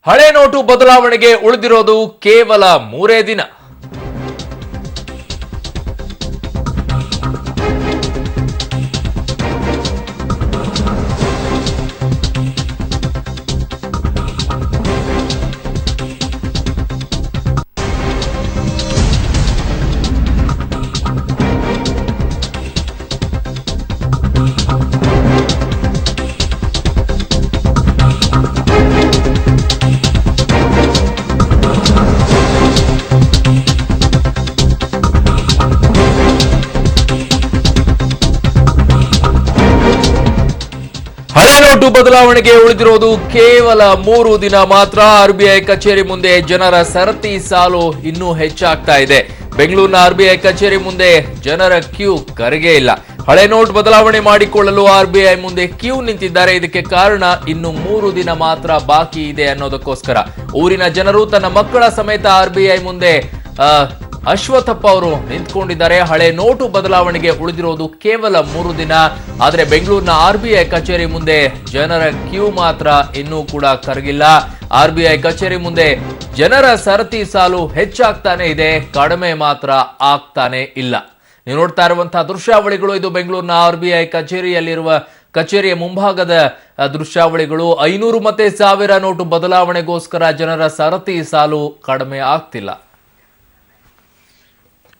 ಹಳೆ ನೋಟು ಬದಲಾವಣೆಗೆ ಉಳಿದಿರೋದು ಕೇವಲ 3 ದಿನ. ಹಳೆ ನೋಟು ಬದಲಾವಣೆಗೆ ಉಳಿದಿರೋದು ಕೇವಲ 3 ದಿನ ಮಾತ್ರ. ಆರ್ಬಿಐ ಕಚೇರಿ ಮುಂದೆ ಜನರ ಸರತಿ ಸಾಲು ಇನ್ನೂ ಹೆಚ್ಚಾಗ್ತಾ ಇದೆ. ಬೆಂಗಳೂರಿನ ಆರ್ಬಿಐ ಕಚೇರಿ ಮುಂದೆ ಜನರ ಕ್ಯೂ ಕರಗೇ ಇಲ್ಲ. ಹಳೆ ನೋಟ್ ಬದಲಾವಣೆ ಮಾಡಿಕೊಳ್ಳಲು ಆರ್ಬಿಐ ಮುಂದೆ ಕ್ಯೂ ನಿಂತಿದ್ದಾರೆ. ಇದಕ್ಕೆ ಕಾರಣ ಇನ್ನು 3 ದಿನ ಮಾತ್ರ ಬಾಕಿ ಇದೆ ಅನ್ನೋದಕ್ಕೋಸ್ಕರ ಊರಿನ ಜನರು ತನ್ನ ಮಕ್ಕಳ ಸಮೇತ ಆರ್ಬಿಐ ಮುಂದೆ ಅಶ್ವಥಪ್ಪ ಅವರು ನಿಂತ್ಕೊಂಡಿದ್ದಾರೆ. ಹಳೆ ನೋಟು ಬದಲಾವಣೆಗೆ ಉಳಿದಿರೋದು ಕೇವಲ 3 ದಿನ. ಆದರೆ ಬೆಂಗಳೂರಿನ ಆರ್ಬಿಐ ಕಚೇರಿ ಮುಂದೆ ಜನರ ಕ್ಯೂ ಮಾತ್ರ ಇನ್ನೂ ಕೂಡ ಕರಗಿಲ್ಲ. ಆರ್ಬಿಐ ಕಚೇರಿ ಮುಂದೆ ಜನರ ಸರತಿ ಸಾಲು ಹೆಚ್ಚಾಗ್ತಾನೆ ಇದೆ, ಕಡಿಮೆ ಮಾತ್ರ ಆಗ್ತಾನೆ ಇಲ್ಲ. ನೀವು ನೋಡ್ತಾ ಇರುವಂತಹ ದೃಶ್ಯಾವಳಿಗಳು ಇದು ಬೆಂಗಳೂರಿನ ಆರ್ಬಿಐ ಕಚೇರಿಯ ಮುಂಭಾಗದ ದೃಶ್ಯಾವಳಿಗಳು. 500 ಮತ್ತೆ 1000 ನೋಟು ಬದಲಾವಣೆಗೋಸ್ಕರ ಜನರ ಸರತಿ ಸಾಲು ಕಡಿಮೆ ಆಗ್ತಿಲ್ಲ.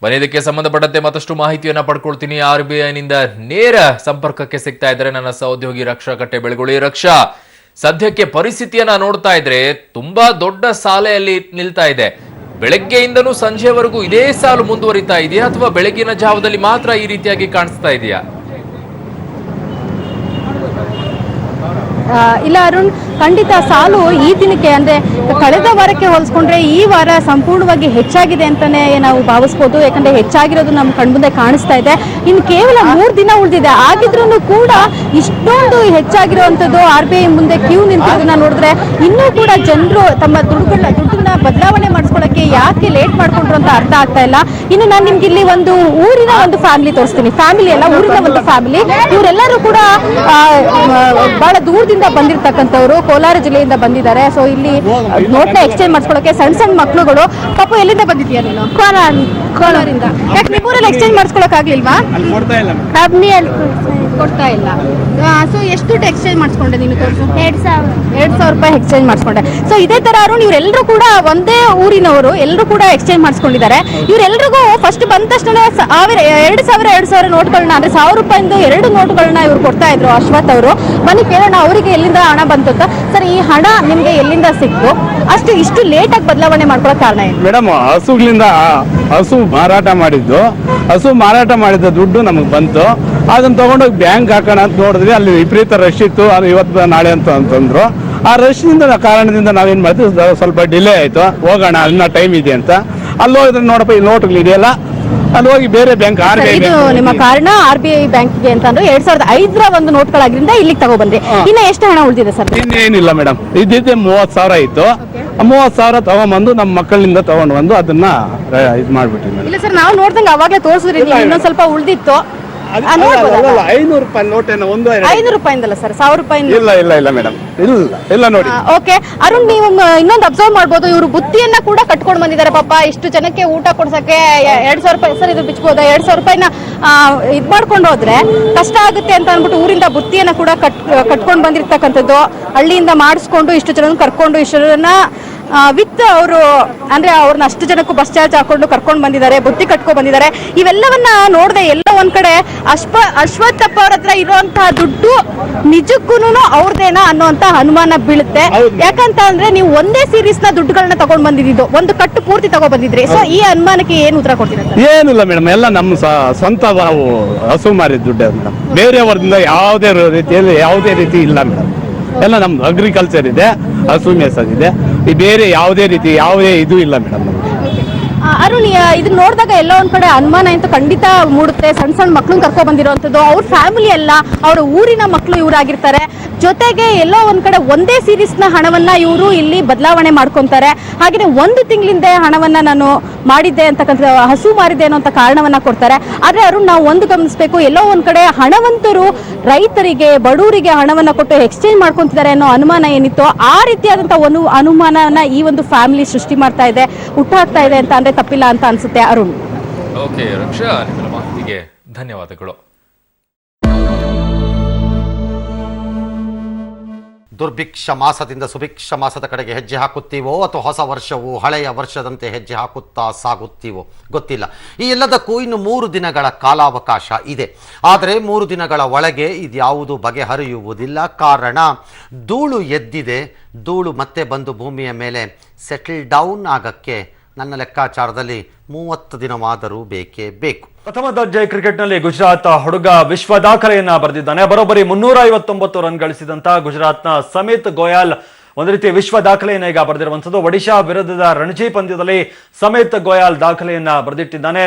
ಬನ್ನಿ, ಇದಕ್ಕೆ ಸಂಬಂಧಪಟ್ಟಂತೆ ಮತ್ತಷ್ಟು ಮಾಹಿತಿಯನ್ನ ಪಡ್ಕೊಳ್ತೀನಿ. ಆರ್ಬಿಐನಿಂದ ನೇರ ಸಂಪರ್ಕಕ್ಕೆ ಸಿಗ್ತಾ ಇದ್ದಾರೆ ನನ್ನ ಸಹೋದ್ಯೋಗಿ ರಕ್ಷಾ ಕಟ್ಟೆ ಬೆಳಗೊಳ್ಳಿ. ರಕ್ಷಾ, ಸದ್ಯಕ್ಕೆ ಪರಿಸ್ಥಿತಿಯನ್ನ ನೋಡ್ತಾ ಇದ್ರೆ ತುಂಬಾ ದೊಡ್ಡ ಸಾಲೆಯಲ್ಲಿ ನಿಲ್ತಾ ಇದೆ. ಬೆಳಗ್ಗೆಯಿಂದನೂ ಸಂಜೆವರೆಗೂ ಇದೇ ಸಾಲು ಮುಂದುವರಿತಾ ಇದೆಯಾ ಅಥವಾ ಬೆಳಗಿನ ಜಾವದಲ್ಲಿ ಮಾತ್ರ ಈ ರೀತಿಯಾಗಿ ಕಾಣಿಸ್ತಾ ಇದೆಯಾ? ಇಲ್ಲ ಅರುಣ್, ಖಂಡಿತ ಸಾಲು ಈ ದಿನಕ್ಕೆ ಅಂದ್ರೆ ಕಳೆದ ವಾರಕ್ಕೆ ಹೋಲಿಸ್ಕೊಂಡ್ರೆ ಈ ವಾರ ಸಂಪೂರ್ಣವಾಗಿ ಹೆಚ್ಚಾಗಿದೆ ಅಂತಾನೆ ನಾವು ಭಾವಿಸ್ಬೋದು. ಯಾಕಂದ್ರೆ ಹೆಚ್ಚಾಗಿರೋದು ನಮ್ಮ ಕಣ್ಮುಂದೆ ಕಾಣಿಸ್ತಾ ಇದೆ. ಇನ್ನು ಕೇವಲ 3 ದಿನ ಉಳಿದಿದೆ. ಆಗಿದ್ರೂ ಕೂಡ ಇಷ್ಟೊಂದು ಹೆಚ್ಚಾಗಿರುವಂಥದ್ದು ಆರ್ಬಿಐ ಮುಂದೆ ಕ್ಯೂ ನಿಂತಿರೋದನ್ನ ನೋಡಿದ್ರೆ ಇನ್ನೂ ಕೂಡ ಜನರು ತಮ್ಮ ದುಡ್ಡನ್ನ ಬದಲಾವಣೆ ಮಾಡಿಸ್ಕೊಳ್ಳೋಕೆ ಯಾಕೆ ಲೇಟ್ ಮಾಡ್ಕೊಂಡ್ರು ಅಂತ ಅರ್ಥ ಆಗ್ತಾ ಇಲ್ಲ. ಇನ್ನು ನಾನು ನಿಮ್ಗೆ ಇಲ್ಲಿ ಊರಿನ ಒಂದು ಫ್ಯಾಮಿಲಿ ತೋರಿಸ್ತೀನಿ. ಫ್ಯಾಮಿಲಿ ಅಲ್ಲ, ಊರಿನ ಒಂದು ಫ್ಯಾಮಿಲಿ. ಇವರೆಲ್ಲರೂ ಕೂಡ ಬಹಳ ದೂರದಿಂದ ಬಂದಿರತಕ್ಕಂಥವ್ರು, ಕೋಲಾರ ಜಿಲ್ಲೆಯಿಂದ ಬಂದಿದ್ದಾರೆ. ಸೊ ಇಲ್ಲಿ ನೋಟ್ನ ಎಕ್ಸ್ಚೇಂಜ್ ಮಾಡಿಸ್ಕೊಳ್ಳೋಕೆ ಸಣ್ಣ ಮಕ್ಕಳುಗಳು. ಪಾಪು, ಎಲ್ಲಿಂದ ಬಂದಿದ್ಯಾ ನೀನು? ಕೋಲಾರಿಂದ. ಯಾಕೆ ನಿಮ್ಮೂರಲ್ಲಿ ಎಕ್ಸ್ಚೇಂಜ್ ಮಾಡಿಸ್ಕೊಳಕ್ ಆಗ್ಲಿಲ್ವಾ? ಕೊಡ್ತಾ ಇಲ್ಲ. ಸೊ ಎಷ್ಟು ದುಡ್ಡು ಎಕ್ಸ್ಚೇಂಜ್ ಮಾಡಿಸ್ಕೊಂಡೆ ನೀನು? 2,000 ರೂಪಾಯಿ ಎಕ್ಸ್ಚೇಂಜ್ ಮಾಡಿಸ್ಕೊಂಡೆ. ಸೊ ಇದೇ ತರ ಇವರೆಲ್ಲರೂ ಕೂಡ ಒಂದೇ ಊರಿನವರು, ಎಲ್ಲರೂ ಕೂಡ ಎಕ್ಸ್ಚೇಂಜ್ ಮಾಡಿಸ್ಕೊಂಡಿದ್ದಾರೆ. ಇವರೆಲ್ಲರಿಗೂ ಫಸ್ಟ್ ಬಂದ ತಕ್ಷಣ 2,000 ನೋಟ್ಗಳನ್ನ, ಅಂದ್ರೆ 1,000 ರೂಪಾಯಿಂದ 2 ನೋಟ್ಗಳನ್ನ ಇವ್ರು ಕೊಡ್ತಾ ಇದ್ರು ಅಶ್ವಥ್ ಅವರು. ಬನ್ನಿ ಕೇಳೋಣ ಅವರಿಗೆ ಎಲ್ಲಿಂದ ಹಣ ಬಂತು ಅಂತ. ಸರ್, ಈ ಹಣ ನಿಮ್ಗೆ ಎಲ್ಲಿಂದ ಸಿಕ್ತು? ಇಷ್ಟು ಲೇಟ್ ಆಗಿ ಬದಲಾವಣೆ ಮಾಡ್ಕೊಳ್ಳೋ ಕಾರಣ ಏನು? ಮೇಡಮ್, ಹಸು ಮಾರಾಟ ಮಾಡಿದ ದುಡ್ಡು ನಮಗೆ ಬಂತು. ಅದನ್ನ ತಗೊಂಡೋಗಿ ಬ್ಯಾಂಕ್ ಹಾಕೋಣ ಅಂತ ನೋಡಿದ್ವಿ. ಅಲ್ಲಿ ವಿಪರೀತ ರಶ್ ಇತ್ತು. ಅದು ಇವತ್ತು ನಾಳೆ ಅಂತಂದ್ರು. ಆ ರಶ್ನಿಂದ ಕಾರಣದಿಂದ ನಾವೇನ್ ಮಾಡ್ತೀವಿ, ಸ್ವಲ್ಪ ಡಿಲೇ ಆಯ್ತು. ಹೋಗೋಣ, ಇನ್ನ ಟೈಮ್ ಇದೆ ಅಂತ ಅಲ್ಲಿ ಹೋಗಿದ್ರೆ ನೋಡಪ್ಪ ಈ ನೋಟ್ಗಳು ಇದೆಯಲ್ಲ, ಅಲ್ಲಿ ಹೋಗಿ ಬೇರೆ ಬ್ಯಾಂಕ್ ನಿಮ್ಮ ಕಾರಣ ಆರ್ಬಿಐ ಬ್ಯಾಂಕ್ಗೆ ಅಂತಂದ್ರೆ 2005ರ ಒಂದು ನೋಟ್ಗಳಾಗಿರಿಂದ ಇಲ್ಲಿಗೆ ತಗೊಬಂದ್ರಿ. ಇನ್ನ ಎಷ್ಟು ಹಣ ಉಳಿದಿದೆ ಸರ್? ಇನ್ನೇನಿಲ್ಲ ಮೇಡಮ್, ಇದ್ದಿದ್ದೆ 30,000 ಇತ್ತು. 30,000 ತಗೊಂಡ್ಬಂದು ನಮ್ಮ ಮಕ್ಕಳಿಂದ ತಗೊಂಡು ಬಂದು ಅದನ್ನ ಇದು ಮಾಡ್ಬಿಟ್ಟಿವಿ. ಇಲ್ಲ ಸರ್, ನಾವು ನೋಡ್ದಂಗೆ ಅವಾಗಲೇ ತೋರಿಸಿದ್ರಿ, ಇನ್ನೊಂದ್ ಸ್ವಲ್ಪ ಉಳಿದಿತ್ತು. 500 ರೂಪಾಯಿ ನೋಟೇನ? 500 ರೂಪಾಯಿಂದಲ್ಲ ಸರ್, 1,000 ರೂಪಾಯಿ. ಇಲ್ಲ ಮೇಡಮ್, ಇಲ್ಲ ನೋಡಿ. ಓಕೆ ಅರುಣ್, ನೀವು ಇನ್ನೊಂದು ಅಬ್ಸರ್ವ್ ಮಾಡ್ಬೋದು, ಇವರು ಬುತ್ತಿಯನ್ನ ಕೂಡ ಕಟ್ಕೊಂಡು ಬಂದಿದ್ದಾರೆ. ಪಾಪ, ಇಷ್ಟು ಜನಕ್ಕೆ ಊಟ ಕೊಡ್ಸಕ್ಕೆ 2,000 ರೂಪಾಯಿ ಸರ್, ಇದು ಬಿಚ್ಬೋದು. 2,000 ರೂಪಾಯಿನ ಇದ್ ಮಾಡ್ಕೊಂಡು ಹೋದ್ರೆ ಕಷ್ಟ ಆಗುತ್ತೆ ಅಂತ ಅನ್ಬಿಟ್ಟು ಊರಿಂದ ಬುತ್ತಿಯನ್ನ ಕೂಡ ಕಟ್ಕೊಂಡು ಬಂದಿರ್ತಕ್ಕಂಥದ್ದು. ಹಳ್ಳಿಯಿಂದ ಮಾಡಿಸ್ಕೊಂಡು ಇಷ್ಟು ಜನ ಕರ್ಕೊಂಡು ಇಷ್ಟು ಜನ ವಿತ್ ಅವರು ಅಂದ್ರೆ ಅವ್ರನ್ನ ಅಷ್ಟು ಜನಕ್ಕೂ ಬಸ್ ಚಾರ್ಜ್ ಹಾಕೊಂಡು ಕರ್ಕೊಂಡು ಬಂದಿದ್ದಾರೆ, ಬುತ್ತಿ ಕಟ್ಕೊಂಡು ಬಂದಿದ್ದಾರೆ. ಇವೆಲ್ಲವನ್ನ ನೋಡದೆ ಎಲ್ಲ ಒಂದ್ ಕಡೆ ಅಶ್ವಥಪ್ಪ ಅವ್ರ ಹತ್ರ ಇರುವಂತಹ ದುಡ್ಡು ನಿಜಕ್ಕೂ ಅವ್ರದೇನಾ ಅನ್ನೋಂತ ಅನುಮಾನ ಬೀಳುತ್ತೆ. ಯಾಕಂತ ಅಂದ್ರೆ ನೀವು ಒಂದೇ ಸೀರೀಸ್ ನ ದುಡ್ಡುಗಳನ್ನ ತಗೊಂಡ್ ಬಂದಿದ್ದು, ಒಂದು ಕಟ್ಟು ಪೂರ್ತಿ ತಗೊಂಡ್ ಬಂದಿದ್ರಿ. ಸೊ ಈ ಅನುಮಾನಕ್ಕೆ ಏನ್ ಉತ್ತರ ಕೊಡ್ತೀರಾ? ಏನಿಲ್ಲ ಮೇಡಮ್, ಎಲ್ಲ ನಮ್ಮ ಸ್ವಂತ ನಾವು ಹಸು ಮಾರಿದ ದುಡ್ಡು. ಬೇರೆಯವರಿಂದ ಯಾವುದೇ ರೀತಿ ಇಲ್ಲ ಮೇಡಮ್. ಎಲ್ಲ ನಮ್ದು ಅಗ್ರಿಕಲ್ಚರ್ ಇದೆ, ಹಸು ಮೇಸದಿದೆ. ಬೇರೆ ಯಾವುದೇ ರೀತಿ ಯಾವುದೇ ಇದು ಇಲ್ಲ ಮೇಡಮ್. ಅರುಣ್, ಇದನ್ನ ನೋಡಿದಾಗ ಎಲ್ಲೋ ಒಂದ್ ಕಡೆ ಅನುಮಾನ ಅಂತೂ ಖಂಡಿತ ಮೂಡುತ್ತೆ. ಸಣ್ಣ ಸಣ್ಣ ಮಕ್ಳನ್ನ ಕರ್ಕೊ ಬಂದಿರೋಂಥದ್ದು, ಅವ್ರ ಫ್ಯಾಮಿಲಿ ಎಲ್ಲ ಅವರ ಊರಿನ ಮಕ್ಕಳು ಇವರಾಗಿರ್ತಾರೆ. ಜೊತೆಗೆ ಎಲ್ಲೋ ಒಂದ್ ಕಡೆ ಒಂದೇ ಸೀರೀಸ್ ನ ಹಣವನ್ನ ಇವರು ಇಲ್ಲಿ ಬದಲಾವಣೆ ಮಾಡ್ಕೊಂತಾರೆ. ಹಾಗೆ 1 ತಿಂಗಳಿಂದ ಹಣವನ್ನ ನಾನು ಮಾಡಿದ್ದೆ ಅಂತಕ್ಕಂಥ, ಹಸು ಮಾರಿದ್ದೆ ಅನ್ನೋ ಕಾರಣವನ್ನ ಕೊಡ್ತಾರೆ. ಆದ್ರೆ ಅರುಣ್, ನಾವು ಒಂದು ಗಮನಿಸಬೇಕು, ಎಲ್ಲೋ ಒಂದ್ ಕಡೆ ಹಣವಂತರು ರೈತರಿಗೆ, ಬಡವರಿಗೆ ಹಣವನ್ನ ಕೊಟ್ಟು ಎಕ್ಸ್ಚೇಂಜ್ ಮಾಡ್ಕೊಂತಿದ್ದಾರೆ ಅನ್ನೋ ಅನುಮಾನ ಏನಿತ್ತು, ಆ ರೀತಿಯಾದಂತಹ ಒಂದು ಅನುಮಾನವನ್ನ ಈ ಒಂದು ಫ್ಯಾಮಿಲಿ ಸೃಷ್ಟಿ ಮಾಡ್ತಾ ಇದೆ, ಹುಟ್ಟಾಕ್ತಾ ಇದೆ ಅಂತ ಅಂದ್ರೆ ತಪ್ಪಿಲ್ಲ ಅಂತ ಅನ್ಸುತ್ತೆ ಅರುಣ್. ಓಕೆ ರಕ್ಷಾ, ನಿಮ್ಮ ಮಾಹಿತಿಗೆ ಧನ್ಯವಾದಗಳು. ದುರ್ಭಿಕ್ಷ ಮಾಸದಿಂದ ಸುಭಿಕ್ಷ ಮಾಸದ ಕಡೆಗೆ ಹೆಜ್ಜೆ ಹಾಕುತ್ತೀವೋ ಅಥವಾ ಹೊಸ ವರ್ಷವು ಹಳೆಯ ವರ್ಷದಂತೆ ಹೆಜ್ಜೆ ಹಾಕುತ್ತಾ ಸಾಗುತ್ತೀವೋ ಗೊತ್ತಿಲ್ಲ. ಈ ಎಲ್ಲದಕ್ಕೂ ಇನ್ನು 3 ದಿನಗಳ ಕಾಲಾವಕಾಶ ಇದೆ. ಆದರೆ 3 ದಿನಗಳ ಒಳಗೆ ಇದ್ಯಾವುದು ಬಗೆಹರಿಯುವುದಿಲ್ಲ. ಕಾರಣ, ಧೂಳು ಎದ್ದಿದೆ. ಧೂಳು ಮತ್ತೆ ಬಂದು ಭೂಮಿಯ ಮೇಲೆ ಸೆಟಲ್ ಡೌನ್ ಆಗಕ್ಕೆ ನನ್ನ ಲೆಕ್ಕಾಚಾರದಲ್ಲಿ 30 ದಿನವಾದರೂ ಬೇಕೇ ಬೇಕು. ಪ್ರಥಮ ದರ್ಜೆ ಕ್ರಿಕೆಟ್ನಲ್ಲಿ ಗುಜರಾತ್ ಹುಡುಗ ವಿಶ್ವ ದಾಖಲೆಯನ್ನ ಬರೆದಿದ್ದಾನೆ. ಬರೋಬ್ಬರಿ 359 ರನ್ ಗಳಿಸಿದಂತ ಗುಜರಾತ್ನ ಸಮಿತ್ ಗೋಯಲ್ ಒಂದು ರೀತಿ ವಿಶ್ವ ದಾಖಲೆಯನ್ನ ಈಗ ಬರೆದಿರುವಂತದ್ದು. ಒಡಿಶಾ ವಿರುದ್ಧದ ರಣಜಿ ಪಂದ್ಯದಲ್ಲಿ ಸಮಿತ್ ಗೋಯಲ್ ದಾಖಲೆಯನ್ನ ಬರೆದಿಟ್ಟಿದ್ದಾನೆ.